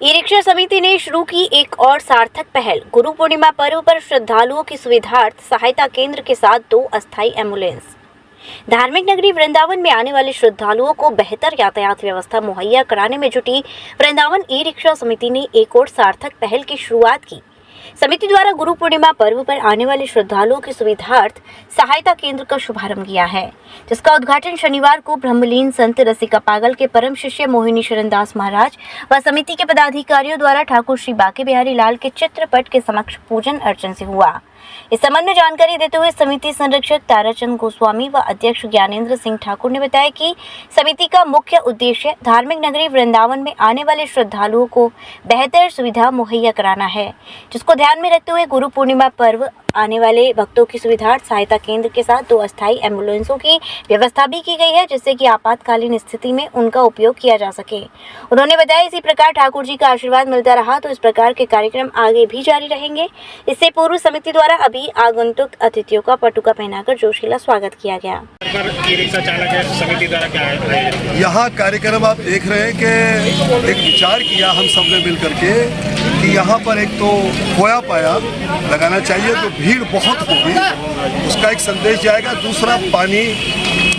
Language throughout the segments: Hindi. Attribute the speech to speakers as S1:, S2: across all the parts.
S1: ई रिक्शा समिति ने शुरू की एक और सार्थक पहल। गुरु पूर्णिमा पर्व पर श्रद्धालुओं की सुविधार्थ सहायता केंद्र के साथ 2 अस्थायी एम्बुलेंस। धार्मिक नगरी वृंदावन में आने वाले श्रद्धालुओं को बेहतर यातायात व्यवस्था मुहैया कराने में जुटी वृंदावन ई रिक्शा समिति ने एक और सार्थक पहल की शुरुआत की। समिति द्वारा गुरु पूर्णिमा पर्व पर आने वाले श्रद्धालुओं की सुविधार्थ सहायता केंद्र का शुभारंभ किया है, जिसका उद्घाटन शनिवार को ब्रह्मलीन संत रसिका पागल के परम शिष्य मोहिनी शरण दास महाराज व समिति के पदाधिकारियों द्वारा ठाकुर श्री बांके बिहारी लाल के चित्रपट के समक्ष पूजन अर्चन से हुआ। इस संबंध में जानकारी देते हुए समिति संरक्षक ताराचंद गोस्वामी व अध्यक्ष ज्ञानेंद्र सिंह ठाकुर ने बताया कि समिति का मुख्य उद्देश्य धार्मिक नगरी वृंदावन में आने वाले श्रद्धालुओं को बेहतर सुविधा मुहैया कराना है, जिसको ध्यान में रखते हुए गुरु पूर्णिमा पर्व आने वाले भक्तों की सुविधार्थ सहायता केंद्र के साथ 2 अस्थायी एम्बुलेंसों की व्यवस्था भी की गई है, जिससे कि आपातकालीन स्थिति में उनका उपयोग किया जा सके। उन्होंने बताया इसी प्रकार ठाकुर जी का आशीर्वाद मिलता रहा तो इस प्रकार के कार्यक्रम आगे भी जारी रहेंगे। इससे पूर्व समिति द्वारा अभी आगंतुक अतिथियों का पटुका पहनाकर जोशीला स्वागत किया गया।
S2: यहाँ कार्यक्रम आप देख रहे हैं कि एक विचार किया हम सब ने मिल करके कि यहाँ पर एक तो खोया पाया लगाना चाहिए, तो भीड़ बहुत होगी, उसका एक संदेश जाएगा। दूसरा, पानी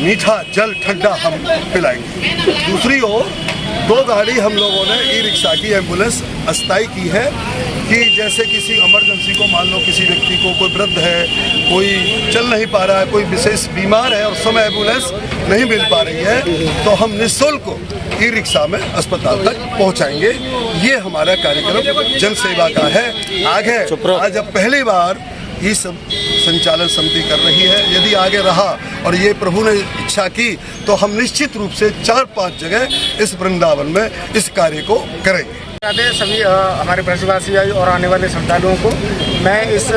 S2: मीठा जल ठंडा हम पिलाएंगे। दूसरी ओर 2 गाड़ी हम लोगों ने ई रिक्शा की एम्बुलेंस अस्थायी की है कि जैसे किसी इमरजेंसी को, मान लो किसी व्यक्ति को, कोई वृद्ध है, कोई चल नहीं पा रहा है, कोई विशेष बीमार है और समय एम्बुलेंस नहीं मिल पा रही है, तो हम निःशुल्क ई रिक्शा में अस्पताल तक पहुंचाएंगे। ये हमारा कार्यक्रम जन सेवा का है। आगे आज अब पहली बार ये सब संचालन समिति कर रही है। यदि आगे रहा और ये प्रभु ने इच्छा की तो हम निश्चित रूप से 4-5 जगह इस वृंदावन में इस कार्य को करेंगे।
S3: सभी हमारे ब्रजवासी और आने वाले श्रद्धालुओं को मैं इस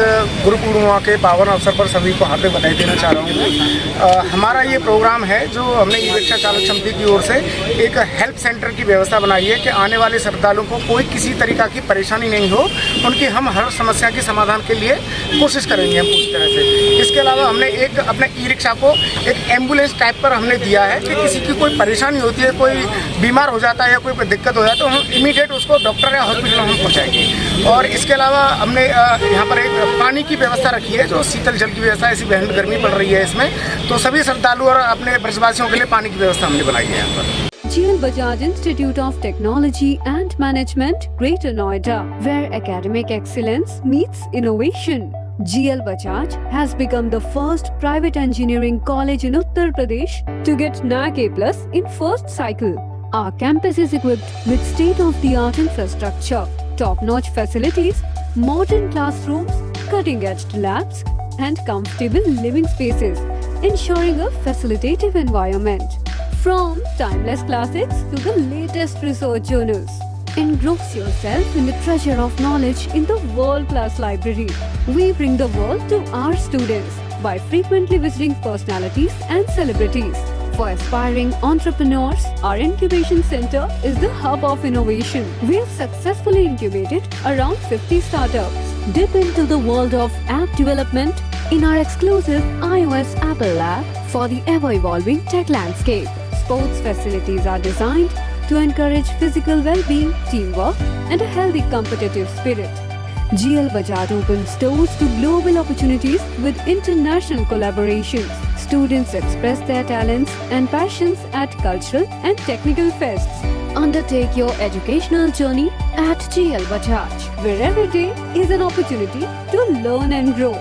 S3: गुरु पूर्णिमा के पावन अवसर पर सभी को हार्दिक बधाई देना चाह रहा हूँ। हमारा ये प्रोग्राम है जो हमने ई रिक्शा चालक समिति की ओर से एक हेल्प सेंटर की व्यवस्था बनाई है कि आने वाले श्रद्धालुओं को कोई किसी तरीका की परेशानी नहीं हो, उनकी हम हर समस्या के समाधान के लिए कोशिश करेंगे हम पूरी तरह से। इसके अलावा हमने एक अपने ई रिक्शा को एक एम्बुलेंस टाइप पर हमने दिया है कि किसी की कोई परेशानी होती है, कोई बीमार हो जाता है या कोई दिक्कत हो जाता है तो हम इमीडिएट उसको डॉक्टर या हॉस्पिटल में हम पहुँचाएंगे। और इसके अलावा हमने यहाँ पर एक पानी की व्यवस्था रखी है, जो शीतल जल की व्यवस्था, ऐसी भयंकर गर्मी पड़ रही है इसमें, तो सभी श्रद्धालु और अपने ब्रजवासियों के लिए पानी की व्यवस्था हमने बनाई है यहाँ पर।
S4: GL Bajaj Institute of Technology and Management, Greater Noida, where academic excellence meets innovation. GL Bajaj has become the first private engineering college in Uttar Pradesh to get NAC A+ in first cycle. Our campus is equipped with state-of-the-art infrastructure, top-notch facilities, modern classrooms, cutting-edge labs, and comfortable living spaces, ensuring a facilitative environment. From timeless classics to the latest research journals, engross yourself in the treasure of knowledge in the world-class library. We bring the world to our students by frequently visiting personalities and celebrities. For aspiring entrepreneurs, our incubation center is the hub of innovation. We have successfully incubated around 50 startups. Dip into the world of app development in our exclusive iOS Apple lab for the ever-evolving tech landscape. Sports facilities are designed to encourage physical well-being, teamwork, and a healthy competitive spirit. GL Bajaj opens doors to global opportunities with international collaborations. Students express their talents and passions at cultural and technical fests. Undertake your educational journey at GL Bajaj, where every day is an opportunity to learn and grow.